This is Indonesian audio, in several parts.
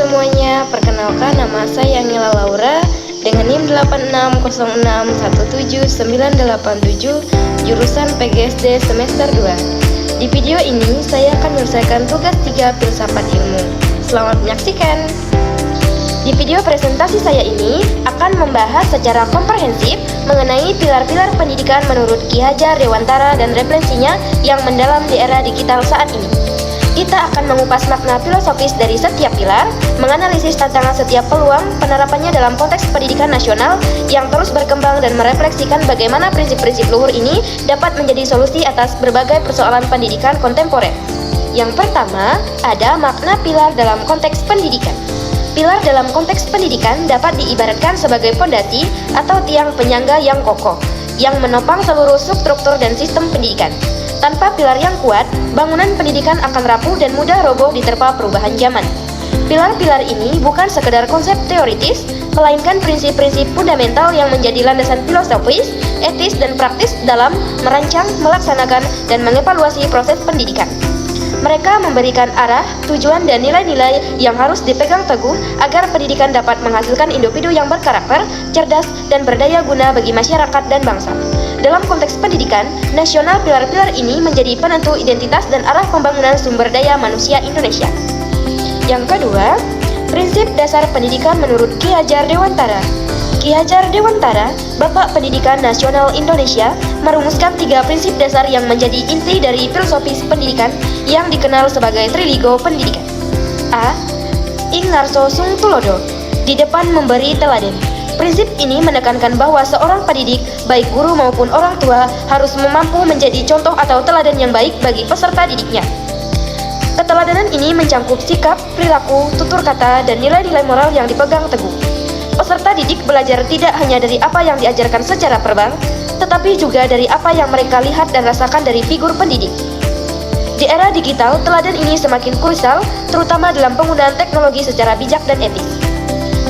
semuanya, perkenalkan nama saya Nila Laura dengan NIM 86061797, jurusan PGSD semester 2. Di video ini saya akan menyelesaikan tugas 3 filsafat ilmu. Selamat menyaksikan. Di video presentasi saya ini akan membahas secara komprehensif mengenai pilar-pilar pendidikan menurut Ki Hajar Dewantara dan referensinya yang mendalam di era digital saat ini. Kita akan mengupas makna filosofis dari setiap pilar, menganalisis tantangan setiap peluang penerapannya dalam konteks pendidikan nasional yang terus berkembang dan merefleksikan bagaimana prinsip-prinsip luhur ini dapat menjadi solusi atas berbagai persoalan pendidikan kontemporer. Yang pertama, ada makna pilar dalam konteks pendidikan. Pilar dalam konteks pendidikan dapat diibaratkan sebagai fondasi atau tiang penyangga yang kokoh, yang menopang seluruh struktur dan sistem pendidikan. Tanpa pilar yang kuat, bangunan pendidikan akan rapuh dan mudah roboh diterpa perubahan zaman. Pilar-pilar ini bukan sekedar konsep teoritis, melainkan prinsip-prinsip fundamental yang menjadi landasan filosofis, etis, dan praktis dalam merancang, melaksanakan, dan mengevaluasi proses pendidikan. Mereka memberikan arah, tujuan, dan nilai-nilai yang harus dipegang teguh agar pendidikan dapat menghasilkan individu yang berkarakter, cerdas, dan berdaya guna bagi masyarakat dan bangsa. Dalam konteks pendidikan nasional, pilar-pilar ini menjadi penentu identitas dan arah pembangunan sumber daya manusia Indonesia. Yang kedua, prinsip dasar pendidikan menurut Ki Hajar Dewantara. Ki Hajar Dewantara, Bapak Pendidikan Nasional Indonesia, merumuskan 3 prinsip dasar yang menjadi inti dari filosofis pendidikan yang dikenal sebagai Triligo Pendidikan. A. Ing ngarso sung tulodo, di depan memberi teladan. Prinsip ini menekankan bahwa seorang pendidik, baik guru maupun orang tua, harus mampu menjadi contoh atau teladan yang baik bagi peserta didiknya. Keteladanan ini mencangkup sikap, perilaku, tutur kata, dan nilai-nilai moral yang dipegang teguh. Peserta didik belajar tidak hanya dari apa yang diajarkan secara verbal, tetapi juga dari apa yang mereka lihat dan rasakan dari figur pendidik. Di era digital, teladan ini semakin krusial, terutama dalam penggunaan teknologi secara bijak dan etis.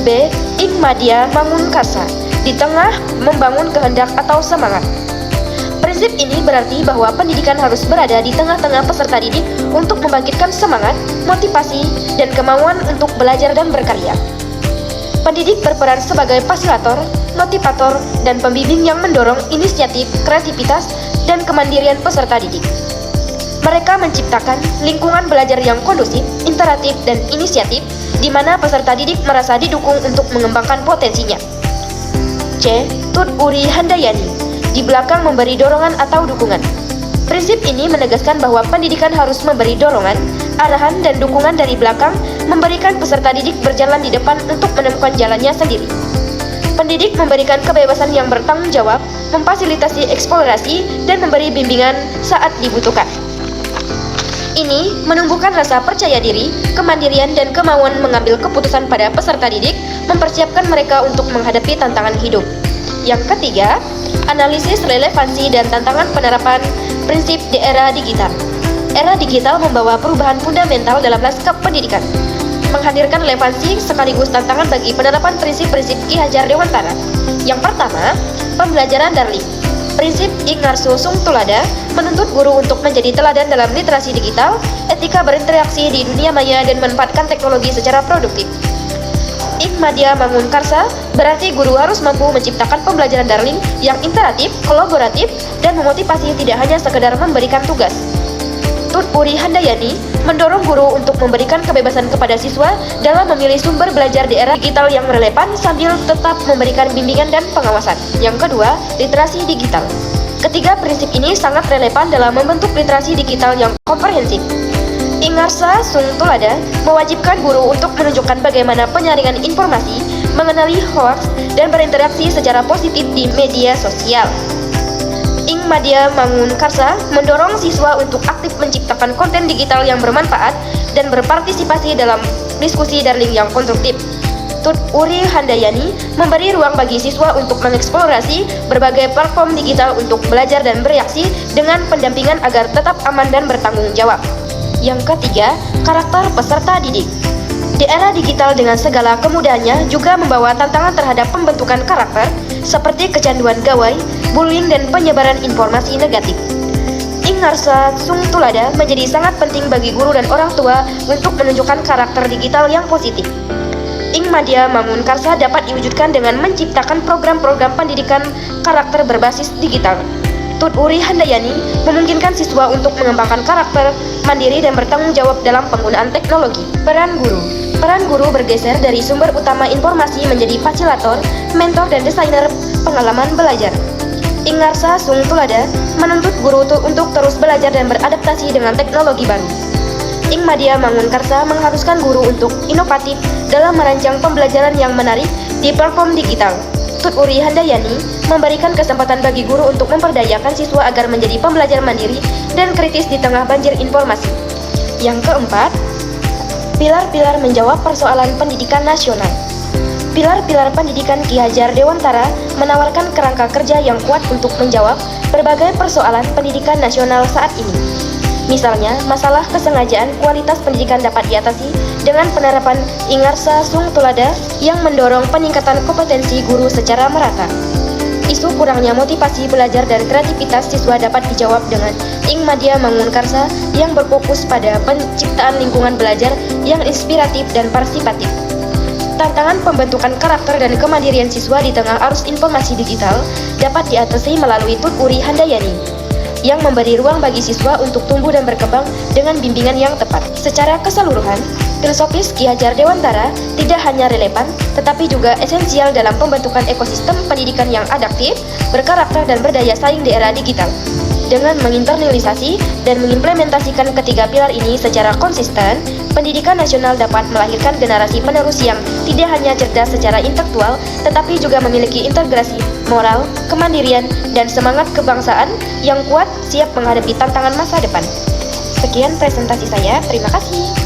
B. Ing madya mangun karsa, di tengah membangun kehendak atau semangat. Prinsip ini berarti bahwa pendidikan harus berada di tengah-tengah peserta didik untuk membangkitkan semangat, motivasi, dan kemauan untuk belajar dan berkarya. Pendidik berperan sebagai fasilitator, motivator, dan pembimbing yang mendorong inisiatif, kreativitas, dan kemandirian peserta didik. Mereka menciptakan lingkungan belajar yang kondusif, interaktif, dan inisiatif, di mana peserta didik merasa didukung untuk mengembangkan potensinya. C. Tut Uri Handayani, di belakang memberi dorongan atau dukungan. Prinsip ini menegaskan bahwa pendidikan harus memberi dorongan, arahan, dan dukungan dari belakang, memberikan peserta didik berjalan di depan untuk menemukan jalannya sendiri. Pendidik memberikan kebebasan yang bertanggung jawab, memfasilitasi eksplorasi, dan memberi bimbingan saat dibutuhkan. Ini menumbuhkan rasa percaya diri, kemandirian, dan kemauan mengambil keputusan pada peserta didik, mempersiapkan mereka untuk menghadapi tantangan hidup. Yang ketiga, analisis relevansi dan tantangan penerapan prinsip di era digital. Era digital membawa perubahan fundamental dalam lanskap pendidikan, menghadirkan relevansi sekaligus tantangan bagi penerapan prinsip-prinsip Ki Hajar Dewantara. Yang pertama, pembelajaran daring. Prinsip Ing ngarso sung tulada menuntut guru untuk menjadi teladan dalam literasi digital, etika berinteraksi di dunia maya, dan memanfaatkan teknologi secara produktif. Ing madya mangun karsa berarti guru harus mampu menciptakan pembelajaran daring yang interaktif, kolaboratif, dan memotivasi, tidak hanya sekedar memberikan tugas. Tut Uri Handayani mendorong guru untuk memberikan kebebasan kepada siswa dalam memilih sumber belajar di era digital yang relevan sambil tetap memberikan bimbingan dan pengawasan. Yang kedua, literasi digital. Ketiga prinsip ini sangat relevan dalam membentuk literasi digital yang komprehensif. Ing ngarsa sung tulada mewajibkan guru untuk menunjukkan bagaimana penyaringan informasi, mengenali hoaks, dan berinteraksi secara positif di media sosial. Ing madya mangun karsa mendorong siswa untuk aktif menciptakan konten digital yang bermanfaat dan berpartisipasi dalam diskusi daring yang konstruktif. Tut Uri Handayani memberi ruang bagi siswa untuk mengeksplorasi berbagai platform digital untuk belajar dan bereaksi dengan pendampingan agar tetap aman dan bertanggung jawab. Yang ketiga, karakter peserta didik. Di era digital dengan segala kemudahannya juga membawa tantangan terhadap pembentukan karakter seperti kecanduan gawai, bullying, dan penyebaran informasi negatif. Ing Ingarsa Sung Tulada menjadi sangat penting bagi guru dan orang tua untuk menunjukkan karakter digital yang positif. Ing Madya Mangun Karsa dapat diwujudkan dengan menciptakan program-program pendidikan karakter berbasis digital. Tut Uri Handayani memungkinkan siswa untuk mengembangkan karakter, mandiri dan bertanggung jawab dalam penggunaan teknologi. Peran guru. Peran guru bergeser dari sumber utama informasi menjadi fasilitator, mentor dan desainer pengalaman belajar. Ingarsa Sung Tulada menuntut guru untuk terus belajar dan beradaptasi dengan teknologi baru. Ing Madya Mangun Karsa mengharuskan guru untuk inovatif dalam merancang pembelajaran yang menarik di platform digital. Tut Uri Handayani memberikan kesempatan bagi guru untuk memperdayakan siswa agar menjadi pembelajar mandiri dan kritis di tengah banjir informasi. Yang keempat, pilar-pilar menjawab persoalan pendidikan nasional. Pilar-pilar pendidikan Ki Hajar Dewantara menawarkan kerangka kerja yang kuat untuk menjawab berbagai persoalan pendidikan nasional saat ini. Misalnya, masalah kesengajaan kualitas pendidikan dapat diatasi dengan penerapan Ingarsa Sung Tulada yang mendorong peningkatan kompetensi guru secara merata. Isu kurangnya motivasi belajar dan kreativitas siswa dapat dijawab dengan Ing Madya Mangun Karsa yang berfokus pada penciptaan lingkungan belajar yang inspiratif dan partisipatif. Tantangan pembentukan karakter dan kemandirian siswa di tengah arus informasi digital dapat diatasi melalui Tut Uri Handayani yang memberi ruang bagi siswa untuk tumbuh dan berkembang dengan bimbingan yang tepat. Secara keseluruhan, filosofis Ki Hajar Dewantara tidak hanya relevan, tetapi juga esensial dalam pembentukan ekosistem pendidikan yang adaptif, berkarakter dan berdaya saing di era digital. Dengan menginternalisasi dan mengimplementasikan ketiga pilar ini secara konsisten, pendidikan nasional dapat melahirkan generasi penerus yang tidak hanya cerdas secara intelektual, tetapi juga memiliki integrasi moral, kemandirian, dan semangat kebangsaan yang kuat siap menghadapi tantangan masa depan. Sekian presentasi saya, terima kasih.